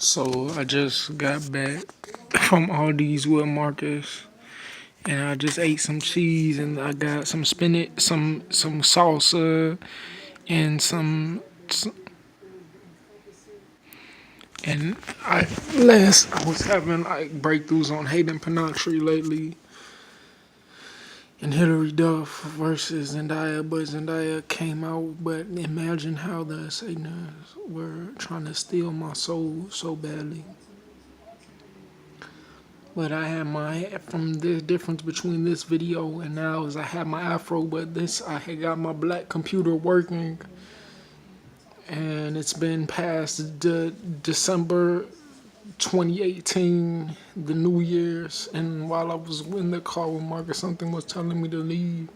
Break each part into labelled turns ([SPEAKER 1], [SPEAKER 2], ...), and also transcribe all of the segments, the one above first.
[SPEAKER 1] So I just got back from Aldi's with Marcus, and I just ate some cheese, and I got some spinach, some salsa, and s- and I was having like breakthroughs on Hayden Panettiere lately, and Hillary Duff versus Zendaya, but Zendaya came out. But imagine how the Satanists were trying to steal my soul so badly. But I had my from the difference between this video and now is I had my afro, but this I had got my black computer working, and it's been past December 2018, the New Year's, and while I was in the car with Marcus, something was telling me to leave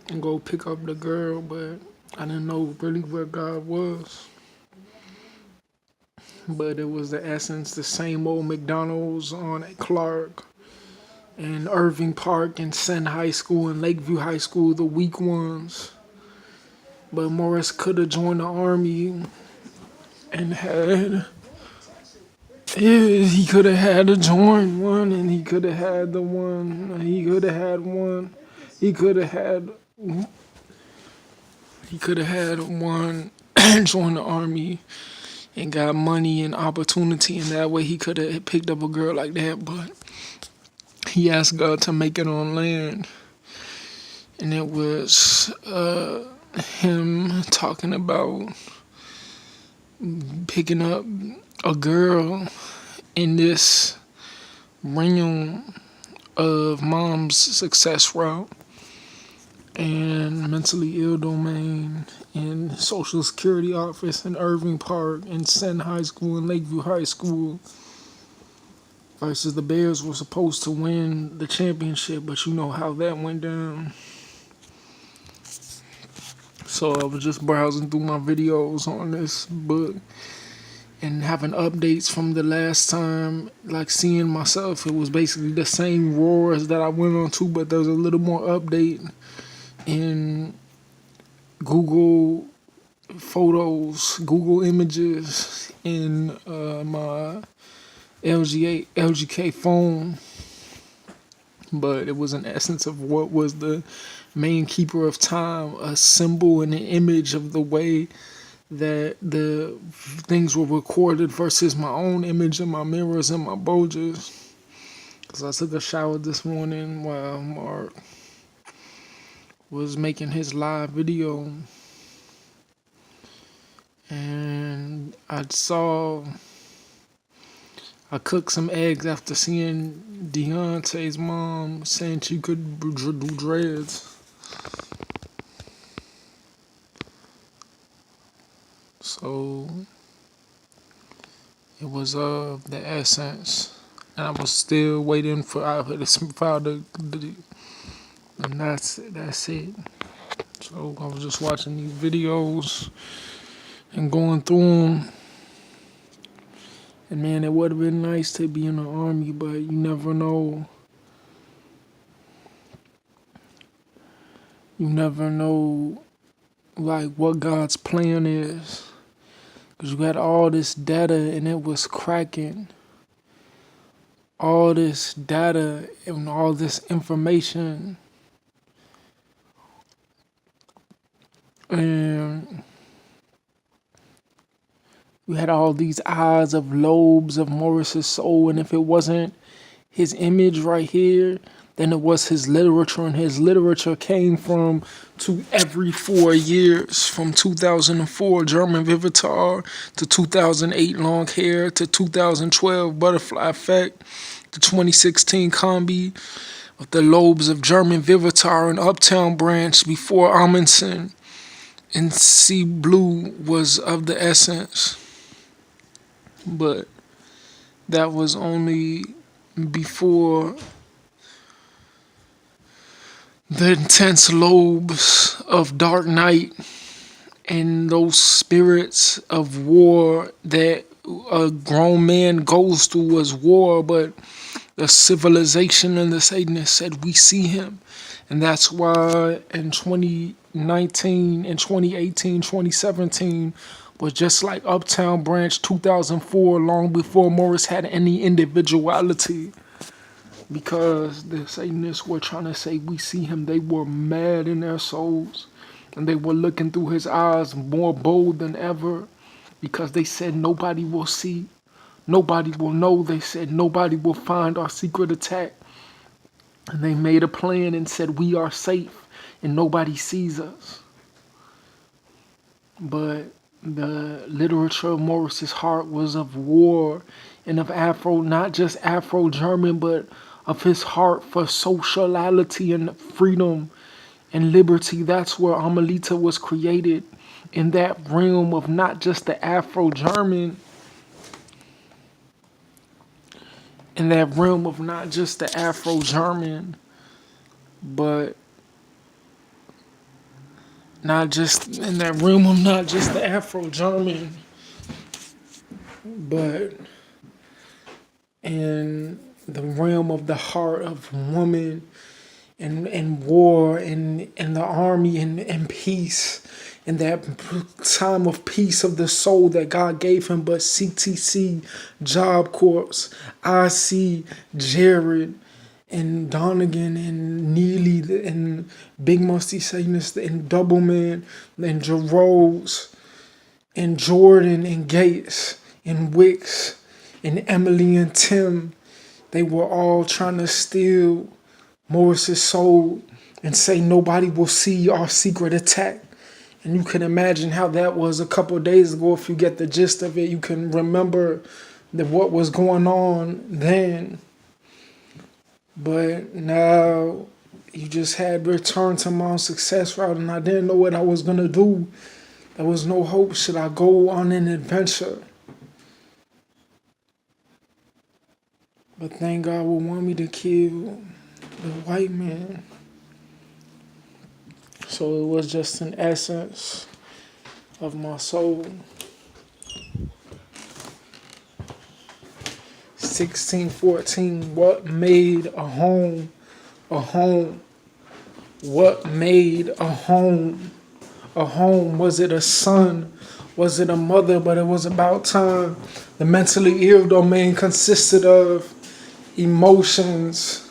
[SPEAKER 1] and go pick up the girl, but I didn't know really where God was. But it was the essence, the same old McDonald's on Clark and Irving Park and Senn High School and Lakeview High School, the weak ones. But Morris could have joined the army and had, yeah, he could have had to join one, and he could have had the one. He could have had one. He could have had. He could have had one and joined the army and got money and opportunity, and that way he could have picked up a girl like that. But he asked God to make it on land, and it was him talking about picking up a girl in this realm of mom's success route and mentally ill domain and social security office in Irving Park and Senn High School and Lakeview High School versus the Bears were supposed to win the championship, but you know how that went down. So I was just browsing through my videos on this book and having updates from the last time, like seeing myself. It was basically the same roars that I went on to, but there was a little more update in Google Photos, Google Images, in my LGK phone. But it was an essence of what was the main keeper of time, a symbol and an image of the way that the things were recorded versus my own image in my mirrors and my bulges. Because I took a shower this morning while Mark was making his live video, and I cooked some eggs after seeing Deontay's mom saying she could do dreads. So it was of the essence, and I was still waiting for and that's it. That's it. So I was just watching these videos and going through them, and man, it would have been nice to be in the army, but you never know. You never know, like what God's plan is, because you had all this data and it was cracking. All this data and all this information, and you had all these eyes of lobes of Morris's soul, and if it wasn't his image right here, then it was his literature, and his literature came from to every 4 years, from 2004 German Vivitar to 2008 Long Hair to 2012 Butterfly Effect to 2016 Combi with the lobes of German Vivitar and Uptown Branch before Amundsen and Sea Blue was of the essence. But that was only before the intense lobes of Dark Knight and those spirits of war that a grown man goes through was war, but the civilization and the Satanists said, we see him. And that's why in 2019, in 2018, 2017, But just like Uptown Branch 2004, long before Morris had any individuality, because the Satanists were trying to say we see him, they were mad in their souls. And they were looking through his eyes more bold than ever, because they said nobody will see, nobody will know. They said nobody will find our secret attack. And they made a plan and said we are safe and nobody sees us. But the literature of Morris's heart was of war and of Afro, not just Afro-German, but of his heart for sociality and freedom and liberty. That's where Amalita was created, in that realm of not just the Afro-German, in that realm of not just the Afro-German, but not just in that realm of not just the Afro-German, but in the realm of the heart of woman and war and the army and peace, in that time of peace of the soul that God gave him. But CTC, Job Corps, IC, Jared, and Donegan and Neely and Big Musty Satanist and Doubleman and Jeroes and Jordan and Gates and Wicks and Emily and Tim, they were all trying to steal Morris's soul and say nobody will see our secret attack. And you can imagine how that was a couple of days ago. If you get the gist of it, you can remember what was going on then. But now you just had returned to my success route, and I didn't know what I was going to do. There was no hope. Should I go on an adventure? But thank God would want me to kill the white man. So it was just an essence of my soul. 1614, what made a home a home? What made a home a home? Was it a son? Was it a mother? But it was about time. The mentally ill domain consisted of emotions.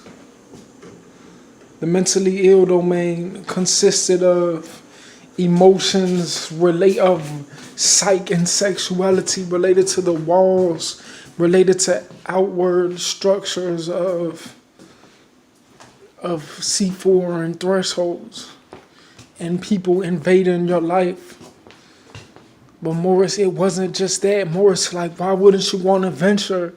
[SPEAKER 1] The mentally ill domain consisted of emotions of psych and sexuality related to the walls, related to outward structures of C4 and thresholds and people invading your life. But Morris, it wasn't just that. Morris, like, why wouldn't you want to venture?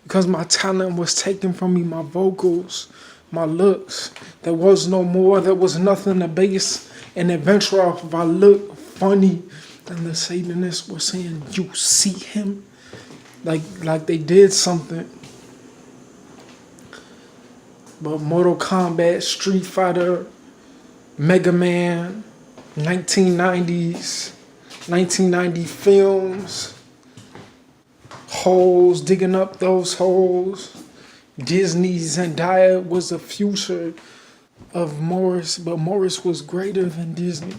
[SPEAKER 1] Because my talent was taken from me, my vocals, my looks. There was no more. There was nothing to base an adventure off of. I look funny. And the Satanists were saying, you see him? Like they did something. But Mortal Kombat, Street Fighter, Mega Man, 1990s, 1990 films, holes, digging up those holes. Disney, Zendaya was the future of Morris, but Morris was greater than Disney.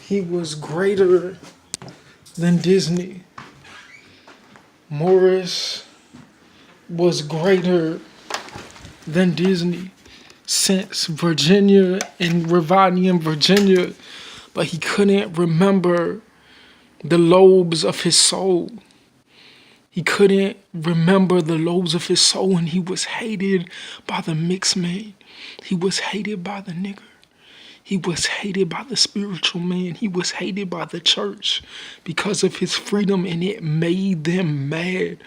[SPEAKER 1] He was greater than Disney. Morris was greater than Disney. Since Virginia and Rivani in Virginia, but he couldn't remember the lobes of his soul. He couldn't remember the lobes of his soul, and he was hated by the mixed man. He was hated by the nigger. He was hated by the spiritual man. He was hated by the church because of his freedom, and it made them mad.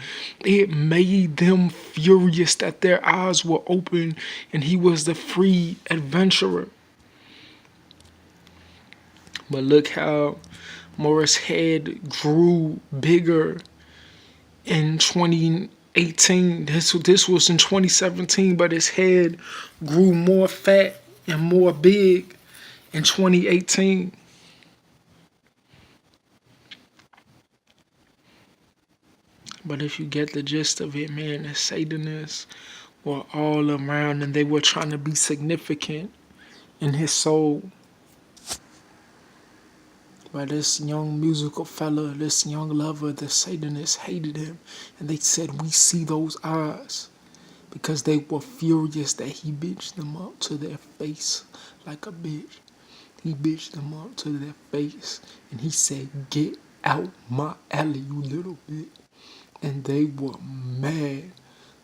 [SPEAKER 1] It made them furious that their eyes were open, and he was the free adventurer. But look how Morris' head grew bigger in 2018. This was in 2017, but his head grew more fat and more big in 2018. But if you get the gist of it, man, the Satanists were all around, and they were trying to be significant in his soul. By this young musical fella, this young lover, the Satanists hated him, and they said, "We see those eyes," because they were furious that he bitched them up to their face like a bitch. He bitched them up to their face, and he said, "Get out my alley, you little bitch." And they were mad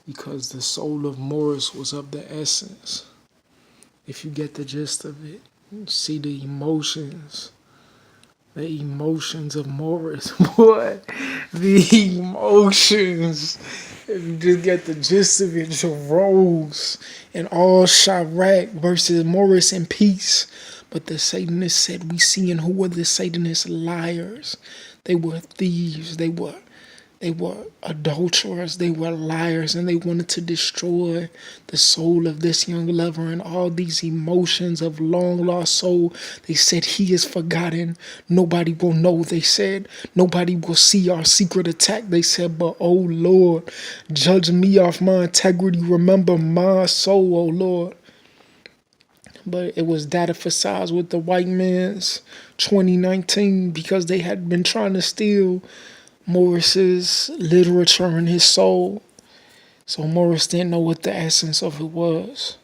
[SPEAKER 1] because the soul of Morris was of the essence. If you get the gist of it, you see the emotions of Morris, boy, the emotions. If you just get the gist of it, Rose and all Chirac versus Morris in peace. But the Satanists said, "We seeing who were the Satanists liars. They were thieves. They were adulterers, they were liars, and they wanted to destroy the soul of this young lover and all these emotions of long lost soul. They said, he is forgotten. Nobody will know, they said. Nobody will see our secret attack, they said. But, oh Lord, judge me off my integrity. Remember my soul, oh Lord. But it was data for size with the white man's 2019 because they had been trying to steal Morris's literature and his soul. So Morris didn't know what the essence of it was.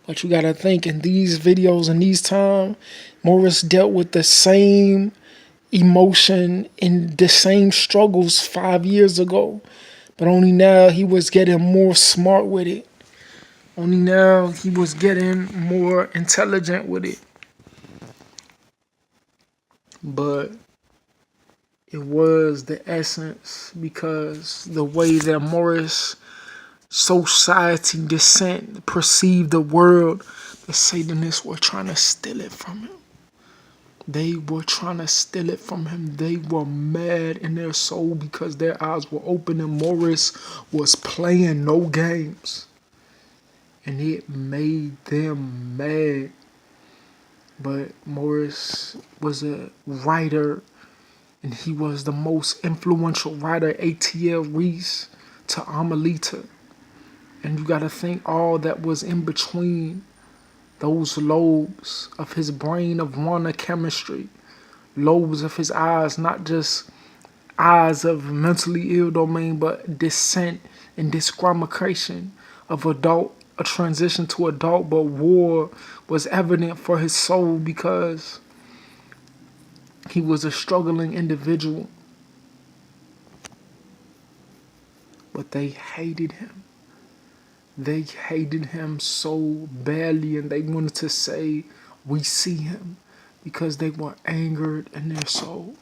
[SPEAKER 1] But you gotta think in these videos and these times, Morris dealt with the same emotion and the same struggles 5 years ago. But only now he was getting more smart with it. Only now he was getting more intelligent with it. But it was the essence because the way that Morris society descent perceived the world, the Satanists were trying to steal it from him. They were trying to steal it from him. They were mad in their soul because their eyes were open and Morris was playing no games. And it made them mad. But Morris was a writer, and he was the most influential writer, A.T.L. Reese to Amelita. And you gotta think all that was in between those lobes of his brain of Warner chemistry, lobes of his eyes, not just eyes of mentally ill domain, but descent and disgrammacation of adult, a transition to adult, but war was evident for his soul because he was a struggling individual. But they hated him. They hated him so badly, and they wanted to say, "We see him," because they were angered in their soul.